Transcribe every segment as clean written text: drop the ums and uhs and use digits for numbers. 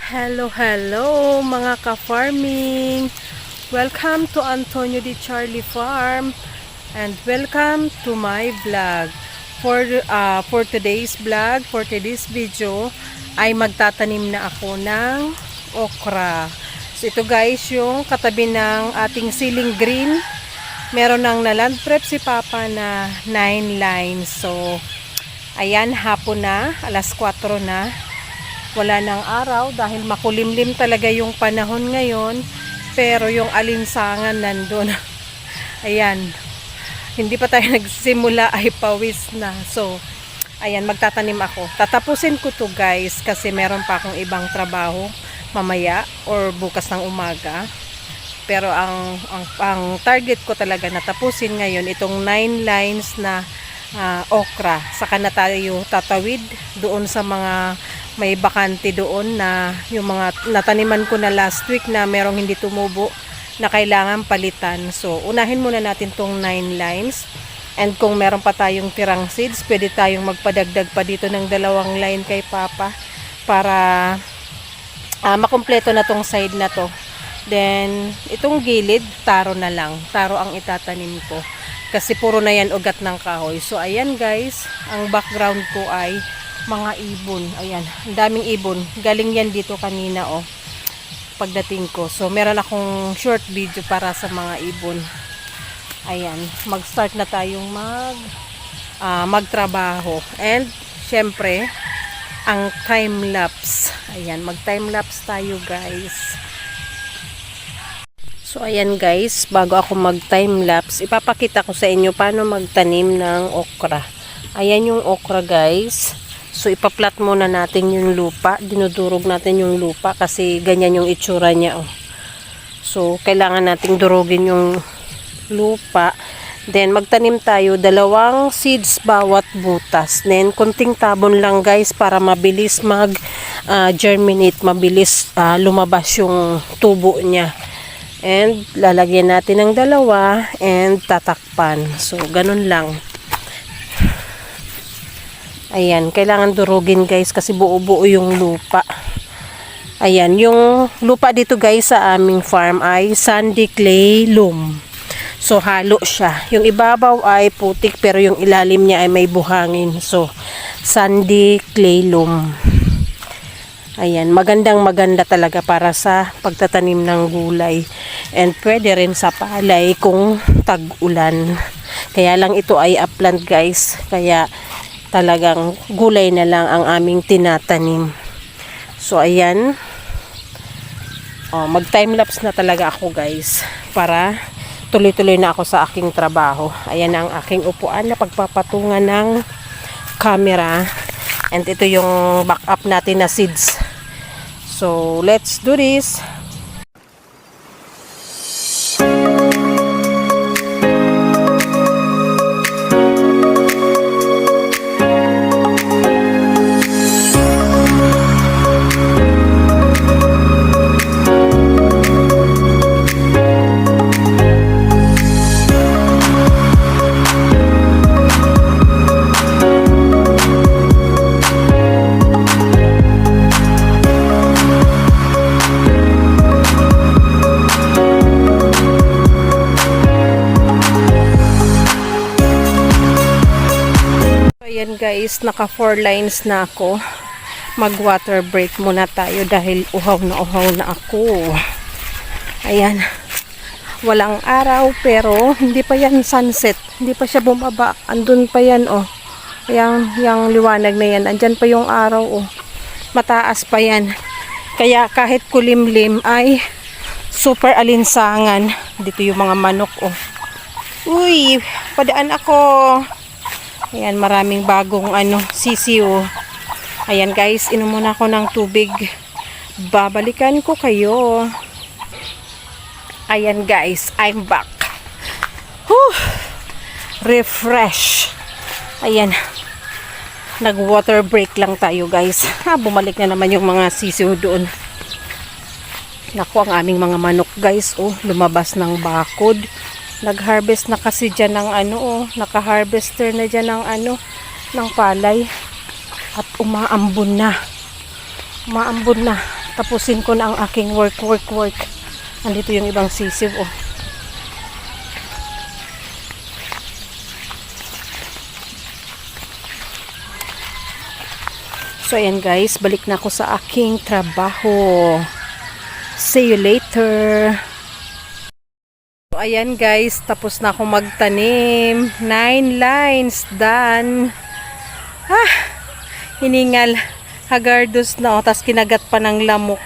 Hello mga ka-farming! Welcome to Antonio Di Charlie Farm and welcome to my vlog. For today's vlog, for today's video, ay magtatanim na ako ng okra. So ito guys, yung katabi ng ating ceiling green. Meron nang naland prep si Papa na 9 lines. So ayan, hapon na, alas 4 na. Wala ng araw dahil makulimlim talaga yung panahon ngayon, pero yung alinsangan nandun. Ayan, hindi pa tayo nagsimula ay pawis na. So ayan, magtatanim ako. Tatapusin ko to guys kasi meron pa akong ibang trabaho mamaya or bukas ng umaga. Pero ang target ko talaga na tapusin ngayon itong 9 lines na okra. Saka na tayo tatawid doon sa mga may bakante doon na yung mga nataniman ko na last week na merong hindi tumubo na kailangan palitan. So unahin muna natin tong 9 lines, and kung meron pa tayong tirang seeds, pwede tayong magpadagdag pa dito ng 2 line kay Papa para makumpleto na tong side na to. Then itong gilid, taro na lang, taro ang itatanim ko kasi puro na yan ugat ng kahoy. So ayan guys, ang background ko ay mga ibon. Ayan, ang daming ibon. Galing yan dito kanina pagdating ko. So meron akong short video para sa mga ibon. Ayan, mag-start na tayong magtrabaho. And syempre, ang time lapse. Ayan, mag-time lapse tayo guys. So ayan guys, bago ako mag-time lapse, ipapakita ko sa inyo paano magtanim ng okra. Ayan yung okra guys. So ipaplat muna natin yung lupa, dinudurog natin yung lupa kasi ganyan yung itsura niya. So kailangan nating durugin yung lupa. Then magtanim tayo 2 seeds bawat butas. Then konting tabon lang guys para mabilis mag-germinate, mabilis lumabas yung tubo niya. And lalagyan natin ng 2 and tatakpan. So ganun lang. Ayan, kailangan durugin guys kasi buo-buo yung lupa. Ayan, yung lupa dito guys sa aming farm ay sandy clay loam. So halo siya. Yung ibabaw ay putik pero yung ilalim niya ay may buhangin. So sandy clay loam. Ayan, maganda talaga para sa pagtatanim ng gulay. And pwede rin sa palay kung tag-ulan. Kaya lang ito ay upland guys. Kaya talagang gulay na lang ang aming tinatanim. So ayan, mag time-lapse na talaga ako guys para tuloy-tuloy na ako sa aking trabaho. Ayan ang aking upuan na pagpapatungan ng camera, and ito yung backup natin na seeds. So let's do this. Ayan guys, naka 4 lines na ako. Mag water break muna tayo dahil uhaw na ako. Ayan, walang araw pero hindi pa yan sunset, hindi pa siya bumaba. Andun pa yan yung liwanag na yan, andyan pa yung araw mataas pa yan. Kaya kahit kulimlim ay super alinsangan. Dito yung mga manok Uy, padaan ako. Ayan, maraming bagong sisiw. Ayan guys, inom muna ako ng tubig. Babalikan ko kayo. Ayan guys, I'm back. Whew! Refresh. Ayan. Nag-water break lang tayo guys. Bumalik na naman yung mga sisiw doon. Naku, ang aming mga manok guys. Lumabas ng bakod. Nag-harvest na kasi dyan ng naka-harvester na dyan ng palay. At umaambon na. tapusin ko na ang aking work. Andito yung ibang sisiw, oh. So ayan guys, balik na ako sa aking trabaho. See you later. So ayan guys, tapos na ako magtanim. 9 lines done. Hiningal. Hagardos na, oh, tas kinagat pa ng lamok.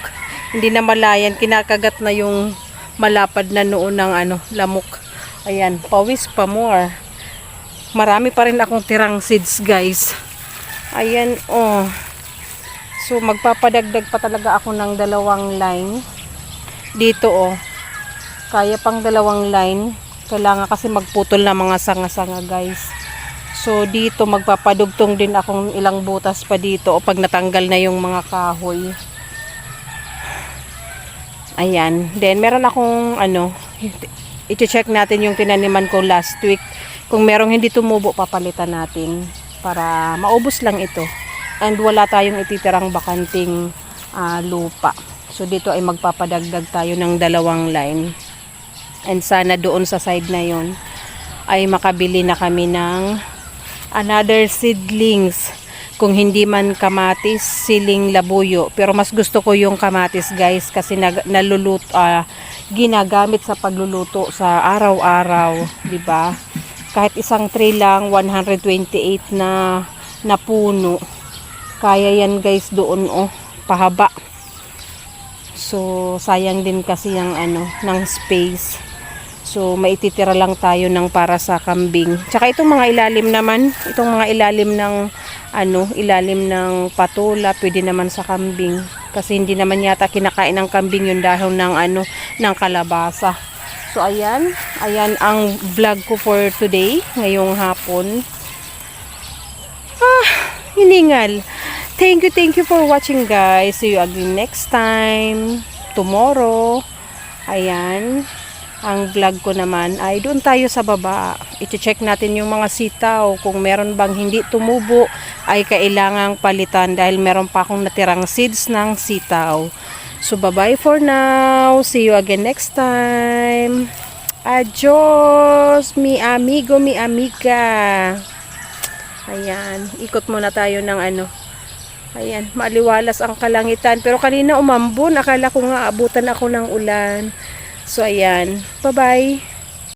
Hindi na malayan, kinakagat na yung malapad na noon ng lamok. Ayan, pawis pa more. Marami pa rin akong tirang seeds guys. Ayan, oh. So magpapadagdag pa talaga ako ng 2 line. Dito, oh. Kaya pang 2 line. Kailangan kasi magputol na mga sanga-sanga guys. So dito magpapadugtong din akong ilang butas pa dito, o pag natanggal na yung mga kahoy. Ayan. Then meron akong i-check natin yung tinaniman ko last week. Kung merong hindi tumubo, papalitan natin para maubos lang ito. And wala tayong ititirang bakanting lupa. So dito ay magpapadagdag tayo ng 2 line. And sana doon sa side na yon ay makabili na kami ng another seedlings. Kung hindi man kamatis, siling labuyo. Pero mas gusto ko yung kamatis guys, kasi ginagamit sa pagluluto sa araw-araw, di ba? Kahit isang tray lang, 128 na puno. Kaya yan guys doon, oh, pahaba. So sayang din kasi yung ng space. So maititira lang tayo ng para sa kambing. Tsaka itong mga ilalim naman, itong mga ilalim ng patula, pwede naman sa kambing. Kasi hindi naman yata kinakain ng kambing yung dahon ng kalabasa. So ayan ang vlog ko for today, ngayong hapon. Hiningal. Thank you for watching guys. See you again next time. Tomorrow. Ayan. Ang vlog ko naman ay doon tayo sa baba. I-check natin yung mga sitaw. Kung meron bang hindi tumubo, ay kailangang palitan dahil meron pa akong natirang seeds ng sitaw. So bye-bye for now. See you again next time. Adios, mi amigo, mi amiga. Ayan, ikot muna tayo ng Ayan, maliwalas ang kalangitan. Pero kanina umambon, akala ko nga abutan ako ng ulan. So ayan, bye-bye.